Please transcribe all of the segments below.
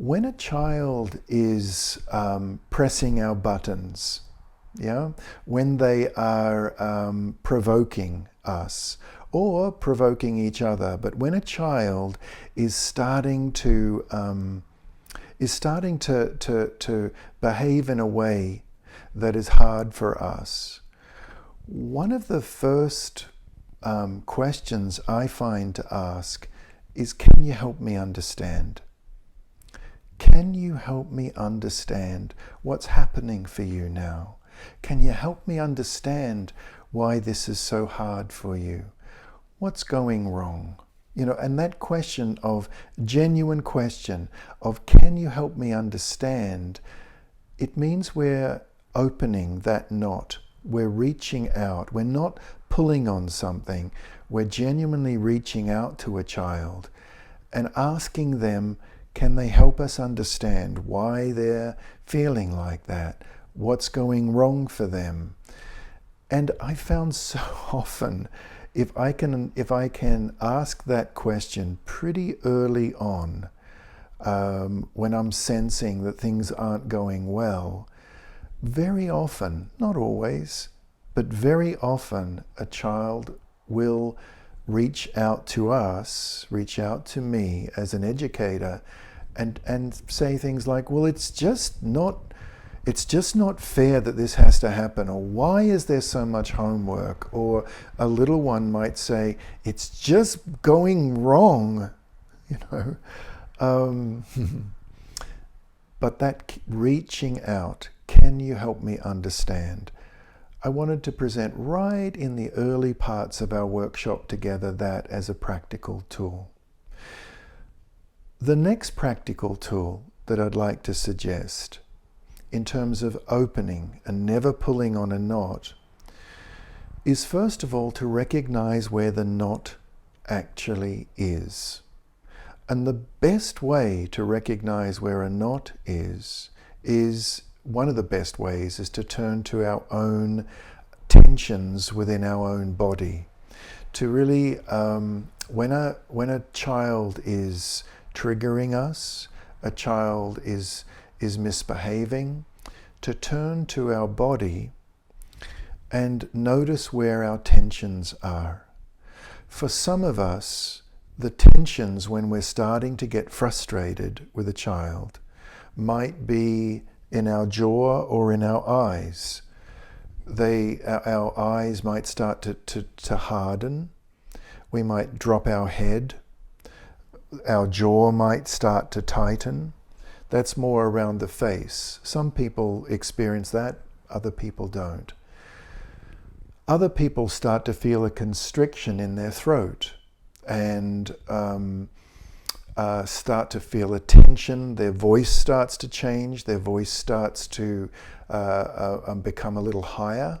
When a child is pressing our buttons, yeah, when they are provoking us or provoking each other, but when a child is starting to behave in a way that is hard for us, one of the first questions I find to ask is, can you help me understand? Can you help me understand what's happening for you now? Can you help me understand why this is so hard for you? What's going wrong? You know, and that question of, genuine question of, can you help me understand? It means we're opening that knot. We're reaching out. We're not pulling on something. We're genuinely reaching out to a child and asking them, can they help us understand why they're feeling like that? What's going wrong for them? And I found so often, if I can ask that question pretty early on, when I'm sensing that things aren't going well, very often, not always, but very often, a child will reach out to us, reach out to me as an educator, and say things like, well, it's just not fair that this has to happen, or why is there so much homework? Or a little one might say, it's just going wrong, you know. But that reaching out, can you help me understand? I wanted to present right in the early parts of our workshop together that as a practical tool. The next practical tool that I'd like to suggest in terms of opening and never pulling on a knot is, first of all, to recognize where the knot actually is. And the best way to recognize where a knot is one of the best ways is to turn to our own tensions within our own body. To really, when a child is triggering us, a child is misbehaving, to turn to our body and notice where our tensions are. For some of us, the tensions when we're starting to get frustrated with a child might be in our jaw or in our eyes. Our eyes might start to harden. We might drop our head. Our jaw might start to tighten. That's more around the face. Some people experience that, other people don't. Other people start to feel a constriction in their throat and start to feel a tension. Their voice starts to change. Their voice starts to become a little higher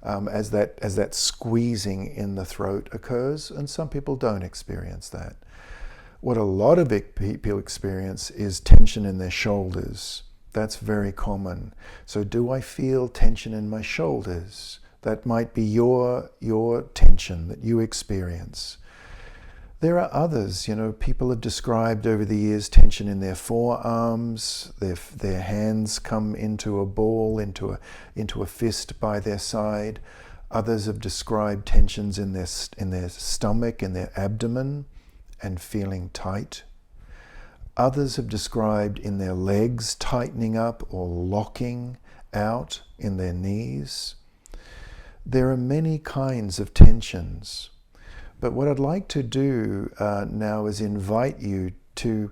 as that squeezing in the throat occurs. And some people don't experience that. What a lot of people experience is tension in their shoulders. That's very common. So do I feel tension in my shoulders? That might be your tension that you experience. There are others, people have described over the years tension in their forearms, their hands come into a ball, into a fist by their side. Others have described tensions in their stomach, in their abdomen, and feeling tight. Others have described in their legs tightening up or locking out in their knees. There are many kinds of tensions. But what I'd like to do now is invite you to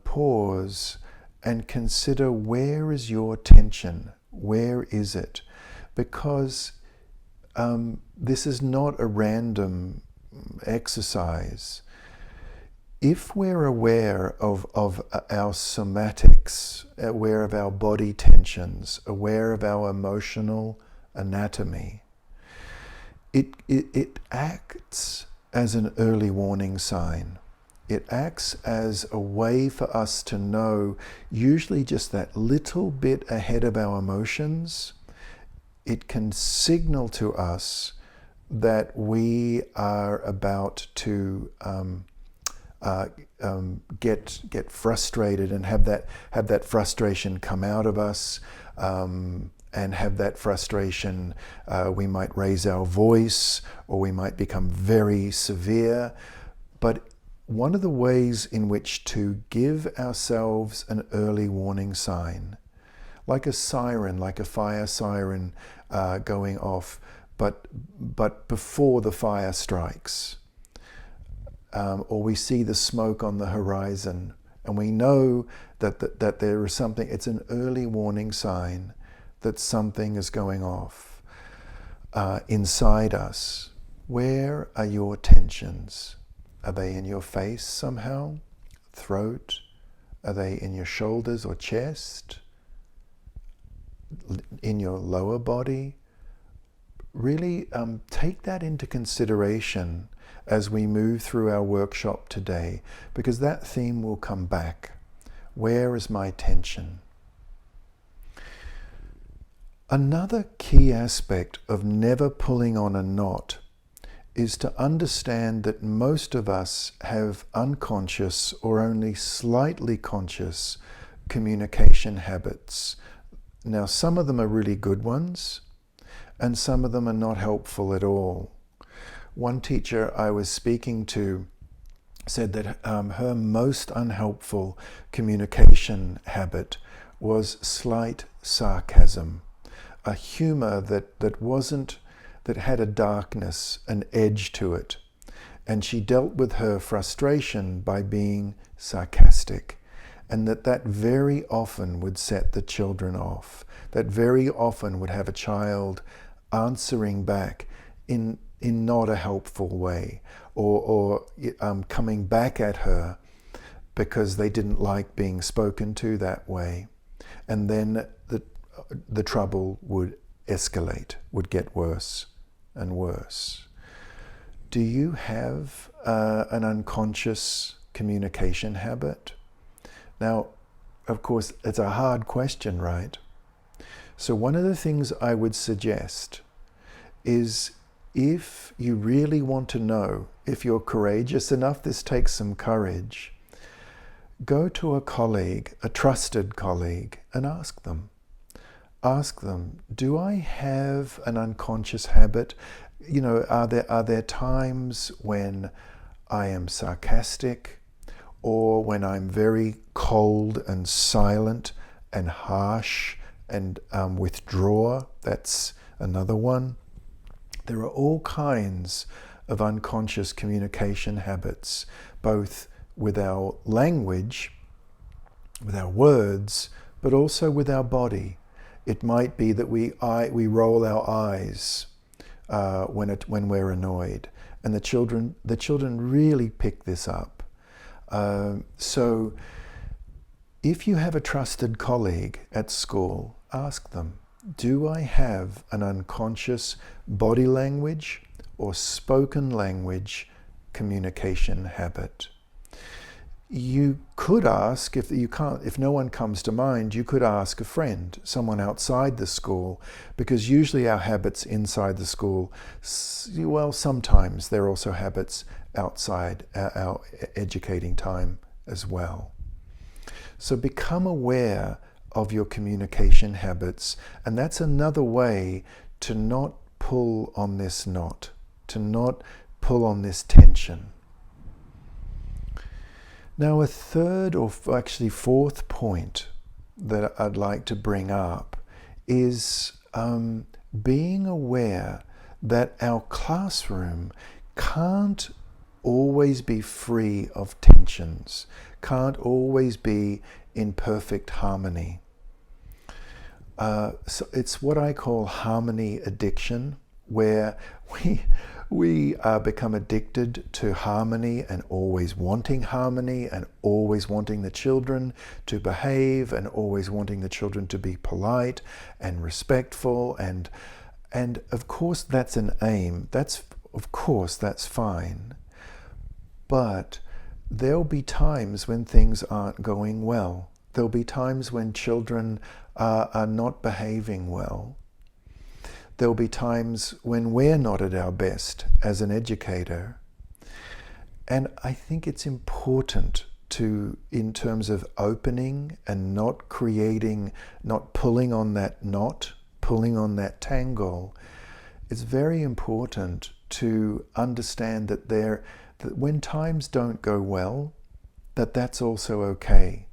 pause and consider, where is your tension? Where is it? Because this is not a random exercise. If we're aware of our somatics, aware of our body tensions, aware of our emotional anatomy, it acts as an early warning sign. It acts as a way for us to know, usually just that little bit ahead of our emotions. It can signal to us that we are about to get frustrated and have that frustration come out of us, and have that frustration. We might raise our voice, or we might become very severe. But one of the ways in which to give ourselves an early warning sign, like a siren, like a fire siren going off, but before the fire strikes, or we see the smoke on the horizon, and we know that there is something. It's an early warning sign that something is going off inside us. Where are your tensions? Are they in your face somehow? Throat? Are they in your shoulders or chest? In your lower body? Really take that into consideration as we move through our workshop today, because that theme will come back. Where is my tension? Another key aspect of never pulling on a knot is to understand that most of us have unconscious or only slightly conscious communication habits. Now, some of them are really good ones, and some of them are not helpful at all. One teacher I was speaking to said that her most unhelpful communication habit was slight sarcasm, a humor that had a darkness, an edge to it. And she dealt with her frustration by being sarcastic, and that very often would set the children off. That very often would have a child answering back in not a helpful way, or coming back at her because they didn't like being spoken to that way. And then the trouble would escalate, would get worse and worse. Do you have an unconscious communication habit? Now, of course, it's a hard question, right? So one of the things I would suggest is, if you really want to know, if you're courageous enough, this takes some courage, go to a colleague, a trusted colleague, and ask them. Ask them, do I have an unconscious habit? You know, are there times when I am sarcastic, or when I'm very cold and silent and harsh and withdraw? That's another one. There are all kinds of unconscious communication habits, both with our language, with our words, but also with our body. It might be that we roll our eyes when we're annoyed, and the children really pick this up. So if you have a trusted colleague at school, ask them, do I have an unconscious body language or spoken language communication habit? You could ask, if no one comes to mind, you could ask a friend, someone outside the school, because usually our habits inside the school, well, sometimes there are also habits outside our educating time as well. So become aware of your communication habits, and that's another way to not pull on this knot, to not pull on this tension. Now, a third, or actually fourth point that I'd like to bring up is being aware that our classroom can't always be free of tensions, can't always be in perfect harmony. So it's what I call harmony addiction, where we become addicted to harmony and always wanting harmony, and always wanting the children to behave, and always wanting the children to be polite and respectful, and of course that's an aim. That's fine. But there'll be times when things aren't going well. There'll be times when children are not behaving well. There'll be times when we're not at our best as an educator. And I think it's important to, in terms of opening and not creating, not pulling on that knot, pulling on that tangle, it's very important to understand that that when times don't go well, that's also okay.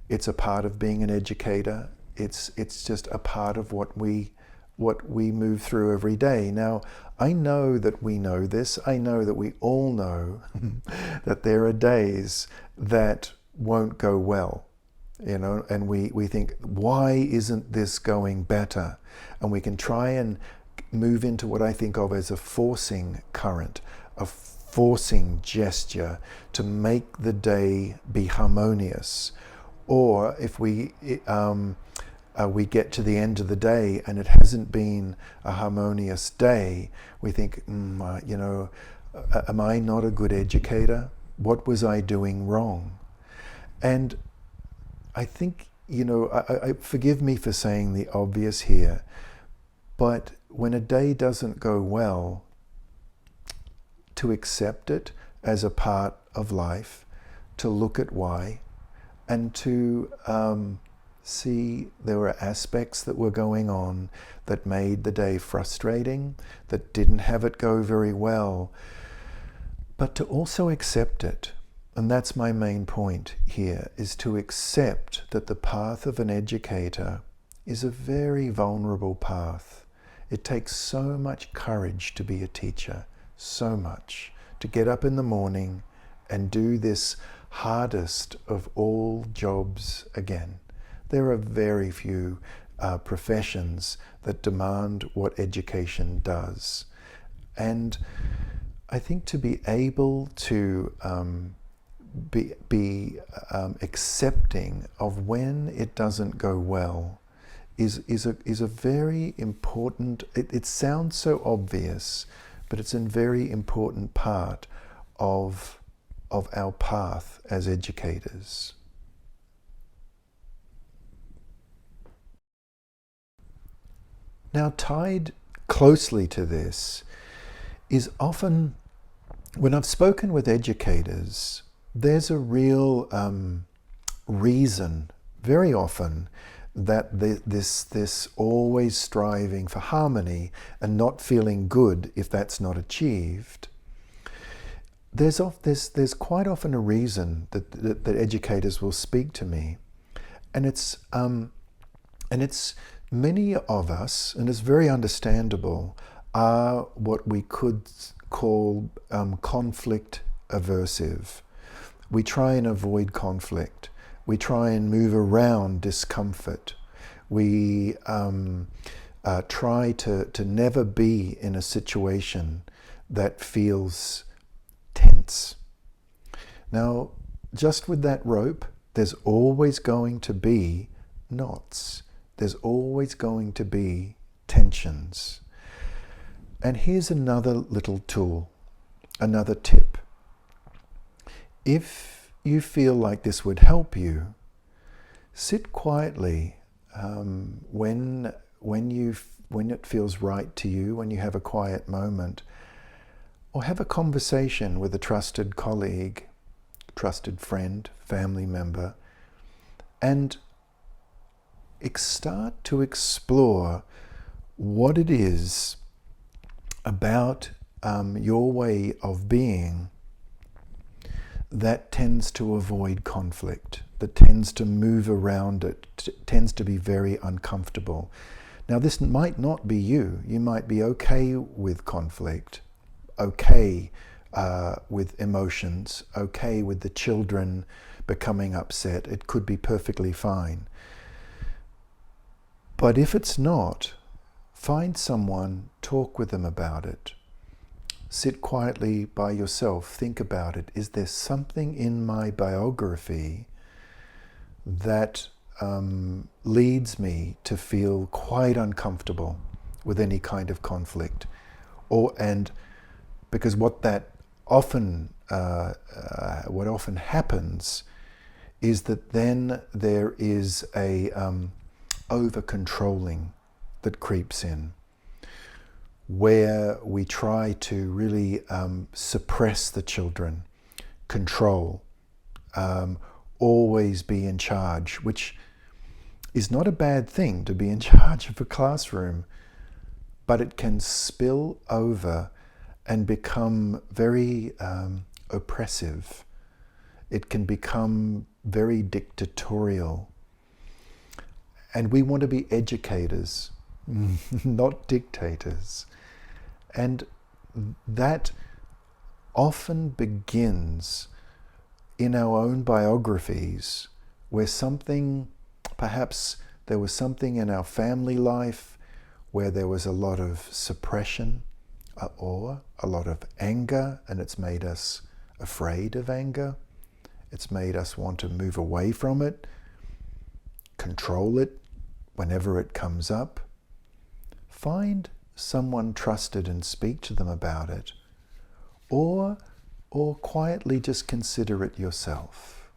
It's a part of being an educator. It's just a part of what we move through every day. Now, I know that we know this. I know that we all know that there are days that won't go well, and we think, why isn't this going better? And we can try and move into what I think of as a forcing current, a forcing gesture to make the day be harmonious. Or if we get to the end of the day and it hasn't been a harmonious day, we think, am I not a good educator? What was I doing wrong? And I think, forgive me for saying the obvious here, but when a day doesn't go well, to accept it as a part of life, to look at why, and to see there were aspects that were going on that made the day frustrating, that didn't have it go very well, but to also accept it. And that's my main point here, is to accept that the path of an educator is a very vulnerable path. It takes so much courage to be a teacher, so much, to get up in the morning and do this hardest of all jobs again. There are very few professions that demand what education does. And I think to be able to be accepting of when it doesn't go well is a very important, it sounds so obvious, but it's a very important part of our path as educators. Now, tied closely to this is often, when I've spoken with educators, there's a real reason, very often, that this always striving for harmony and not feeling good if that's not achieved. There's quite often a reason that educators will speak to me, and it's many of us, and it's very understandable, are what we could call conflict aversive. We try and avoid conflict. We try and move around discomfort. We try to never be in a situation that feels tense. Now, just with that rope, there's always going to be knots. There's always going to be tensions. And here's another little tool, another tip. If you feel like this would help you, sit quietly when it feels right to you, when you have a quiet moment, or have a conversation with a trusted colleague, trusted friend, family member, and start to explore what it is about your way of being that tends to avoid conflict, that tends to move around it, tends to be very uncomfortable. Now, this might not be you. You might be okay with conflict, okay with emotions, okay with the children becoming upset. It could be perfectly fine. But if it's not, find someone, talk with them about it. Sit quietly by yourself, think about it. Is there something in my biography that leads me to feel quite uncomfortable with any kind of conflict? And because what often happens is that then there is a over-controlling that creeps in, where we try to really suppress the children. control, always be in charge, which is not a bad thing to be in charge of a classroom, but it can spill over and become very oppressive. It can become very dictatorial. And we want to be educators, not dictators. And that often begins in our own biographies, where perhaps there was something in our family life where there was a lot of suppression or a lot of anger, and it's made us afraid of anger. It's made us want to move away from it, control it whenever it comes up. Find someone trusted and speak to them about it, or quietly just consider it yourself.